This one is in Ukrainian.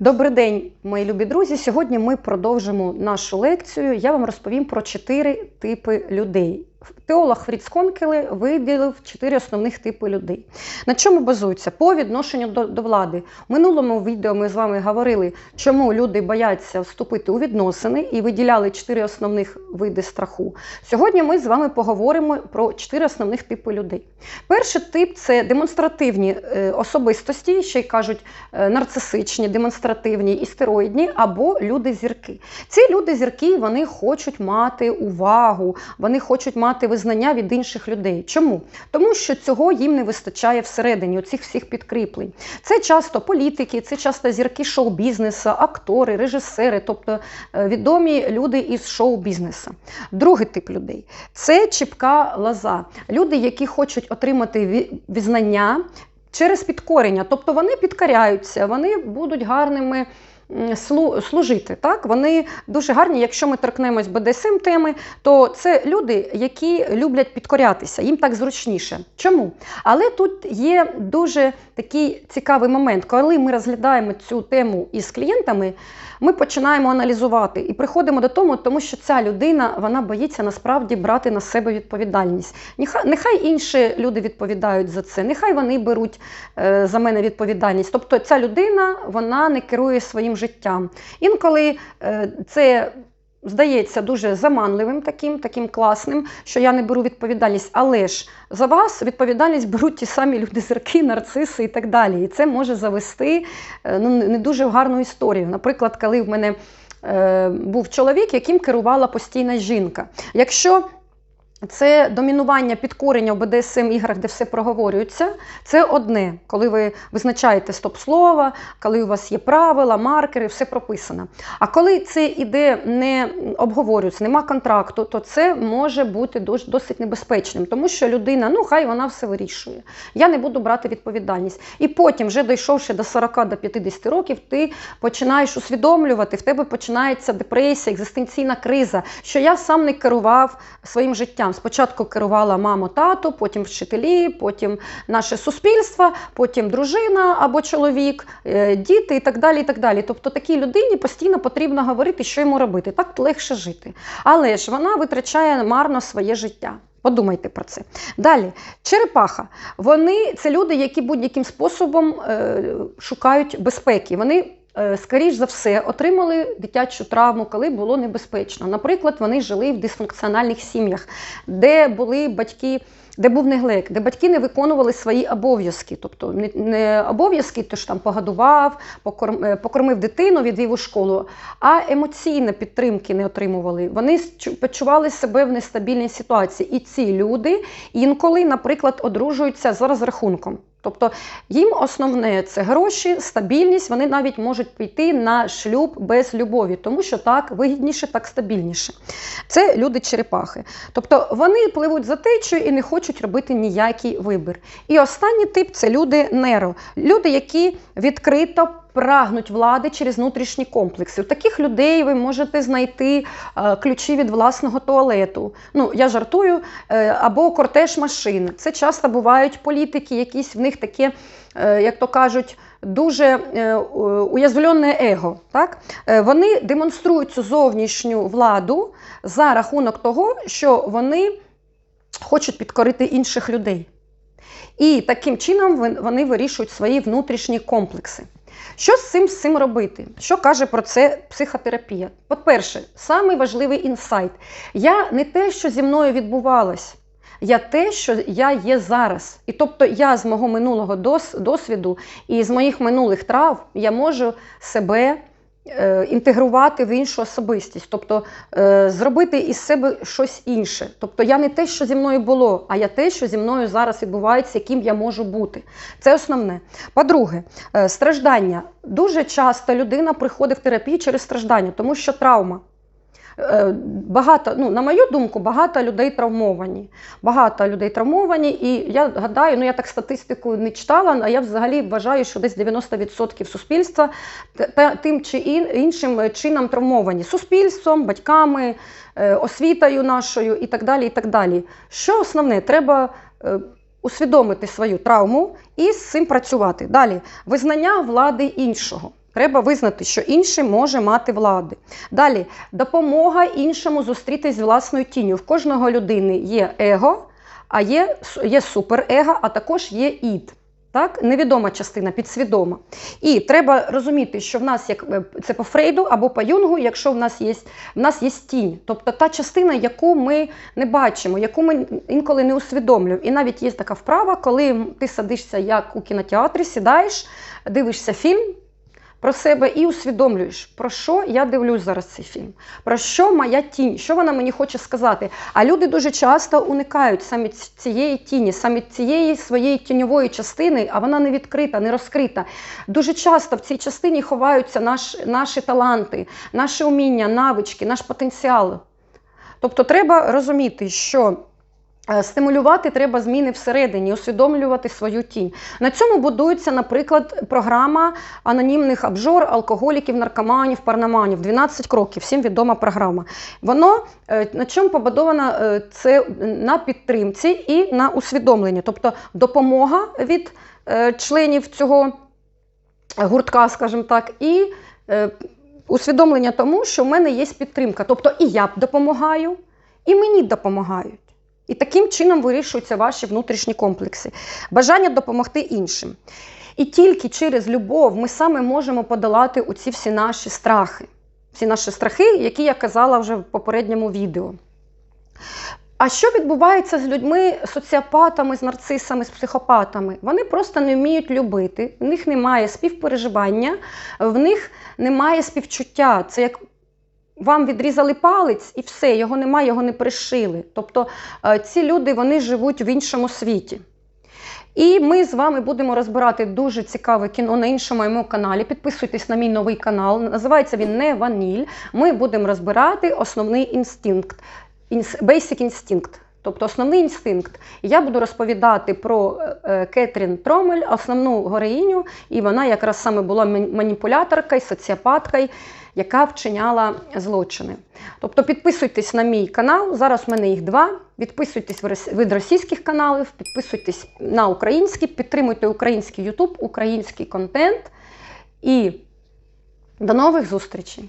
Добрий день, мої любі друзі! Сьогодні ми продовжимо нашу лекцію. Я вам розповім про 4 типи людей. Теолог Фріц Конкеле виділив 4 основних типи людей. На чому базуються? По відношенню до влади. В минулому відео ми з вами говорили, чому люди бояться вступити у відносини і виділяли 4 основних види страху. Сьогодні ми з вами поговоримо про 4 основних типи людей. Перший тип – це демонстративні особистості, ще й кажуть нарцисичні, демонстративні, істероїдні або люди-зірки. Ці люди-зірки, вони хочуть мати увагу, вони хочуть мати визнання від інших людей. Чому? Тому що цього їм не вистачає всередині, оцих всіх підкріплень. Це часто політики, це часто зірки шоу-бізнесу, актори, режисери, тобто відомі люди із шоу-бізнесу. Другий тип людей – це чіпка лоза. Люди, які хочуть отримати визнання через підкорення, тобто вони підкоряються, вони будуть гарними служити. Так? Вони дуже гарні, якщо ми торкнемось БДСМ теми, то це люди, які люблять підкорятися, їм так зручніше. Чому? Але тут є дуже такий цікавий момент, коли ми розглядаємо цю тему із клієнтами, ми починаємо аналізувати і приходимо до тому, що ця людина, вона боїться насправді брати на себе відповідальність. Нехай інші люди відповідають за це, нехай вони беруть за мене відповідальність. Тобто ця людина, вона не керує своїм життям. Інколи це здається дуже заманливим, таким класним, що я не беру відповідальність. Але ж за вас відповідальність беруть ті самі люди-зірки, нарциси і так далі. І це може завести не дуже гарну історію. Наприклад, коли в мене був чоловік, яким керувала постійна жінка. Якщо це домінування, підкорення в БДСМ-іграх, де все проговорюється, це одне, коли ви визначаєте стоп-слова, коли у вас є правила, маркери, все прописано. А коли це іде не обговорюється, нема контракту, то це може бути досить небезпечним, тому що людина, хай вона все вирішує. Я не буду брати відповідальність. І потім, вже дійшовши до 40-50 років, ти починаєш усвідомлювати, в тебе починається депресія, екзистенційна криза, що я сам не керував своїм життям. Спочатку керувала мама, тато, потім вчителі, потім наше суспільство, потім дружина або чоловік, діти і так далі, і так далі. Тобто такій людині постійно потрібно говорити, що йому робити. Так легше жити. Але ж вона витрачає марно своє життя. Подумайте про це. Далі. Черепаха. Це люди, які будь-яким способом шукають безпеки. Вони скоріш за все, отримали дитячу травму, коли було небезпечно. Наприклад, вони жили в дисфункціональних сім'ях, де були батьки, де був неглект, де батьки не виконували свої обов'язки. Тобто не обов'язки, то ж там погодував, покормив дитину, відвів у школу, а емоційної підтримки не отримували. Вони почували себе в нестабільній ситуації. І ці люди інколи, наприклад, одружуються за розрахунком. Тобто їм основне – це гроші, стабільність, вони навіть можуть піти на шлюб без любові, тому що так вигідніше, так стабільніше. Це люди-черепахи. Тобто вони пливуть за течією і не хочуть робити ніякий вибір. І останній тип – це люди-неро. Люди, які відкрито прагнуть влади через внутрішні комплекси. У таких людей ви можете знайти ключі від власного туалету. Я жартую, або кортеж машин. Це часто бувають політики, якісь в них таке, як то кажуть, дуже уязвлене его. Так? Вони демонструють цю зовнішню владу за рахунок того, що вони хочуть підкорити інших людей. І таким чином вони вирішують свої внутрішні комплекси. Що з цим робити? Що каже про це психотерапія? По-перше, самий важливий інсайт. Я не те, що зі мною відбувалось, я те, що я є зараз. І тобто я з мого минулого досвіду і з моїх минулих травм я можу себе інтегрувати в іншу особистість, тобто зробити із себе щось інше. Тобто я не те, що зі мною було, а я те, що зі мною зараз відбувається, яким я можу бути. Це основне. По-друге, страждання. Дуже часто людина приходить в терапію через страждання, тому що травма. На мою думку, багато людей травмовані. Багато людей травмовані, і я гадаю, я так статистику не читала, а я взагалі вважаю, що десь 90% суспільства тим чи іншим чином травмовані. Суспільством, батьками, освітою нашою і так далі, і так далі. Що основне? Треба усвідомити свою травму і з цим працювати. Далі. Визнання влади іншого. Треба визнати, що інший може мати влади. Далі, допомога іншому зустрітись з власною тінню. В кожного людини є его, а є суперего, а також є ід. Так? Невідома частина, підсвідома. І треба розуміти, що в нас, як це по Фрейду або по Юнгу, якщо в нас є тінь. Тобто та частина, яку ми не бачимо, яку ми інколи не усвідомлюємо. І навіть є така вправа, коли ти садишся, як у кінотеатрі, сідаєш, дивишся фільм про себе і усвідомлюєш, про що я дивлюсь зараз цей фільм, про що моя тінь, що вона мені хоче сказати. А люди дуже часто уникають саме цієї тіні, саме цієї своєї тіньової частини, а вона не відкрита, не розкрита. Дуже часто в цій частині ховаються наші таланти, наші уміння, навички, наш потенціал. Тобто треба розуміти, що стимулювати треба зміни всередині, усвідомлювати свою тінь. На цьому будується, наприклад, програма анонімних обжор, алкоголіків, наркоманів, парноманів. 12 кроків, всім відома програма. Воно на чому побудовано? Це на підтримці і на усвідомленні. Тобто допомога від членів цього гуртка, скажімо так, і усвідомлення тому, що в мене є підтримка. Тобто і я допомагаю, і мені допомагають. І таким чином вирішуються ваші внутрішні комплекси. Бажання допомогти іншим. І тільки через любов ми саме можемо подолати оці всі наші страхи. Всі наші страхи, які я казала вже в попередньому відео. А що відбувається з людьми, соціопатами, з нарцисами, з психопатами? Вони просто не вміють любити, в них немає співпереживання, в них немає співчуття. Це як вам відрізали палець і все, його немає, його не пришили. Тобто ці люди, вони живуть в іншому світі. І ми з вами будемо розбирати дуже цікаве кіно на іншому моєму каналі. Підписуйтесь на мій новий канал, називається він «Не Ваніль». Ми будемо розбирати основний інстинкт, Basic Instinct. Тобто основний інстинкт. Я буду розповідати про Кетрін Тромель, основну героїню, і вона якраз саме була маніпуляторкою, соціопаткою, яка вчиняла злочини. Тобто підписуйтесь на мій канал, зараз в мене їх 2. Підписуйтесь від російських каналів, підписуйтесь на український, підтримуйте український YouTube, український контент. І до нових зустрічей!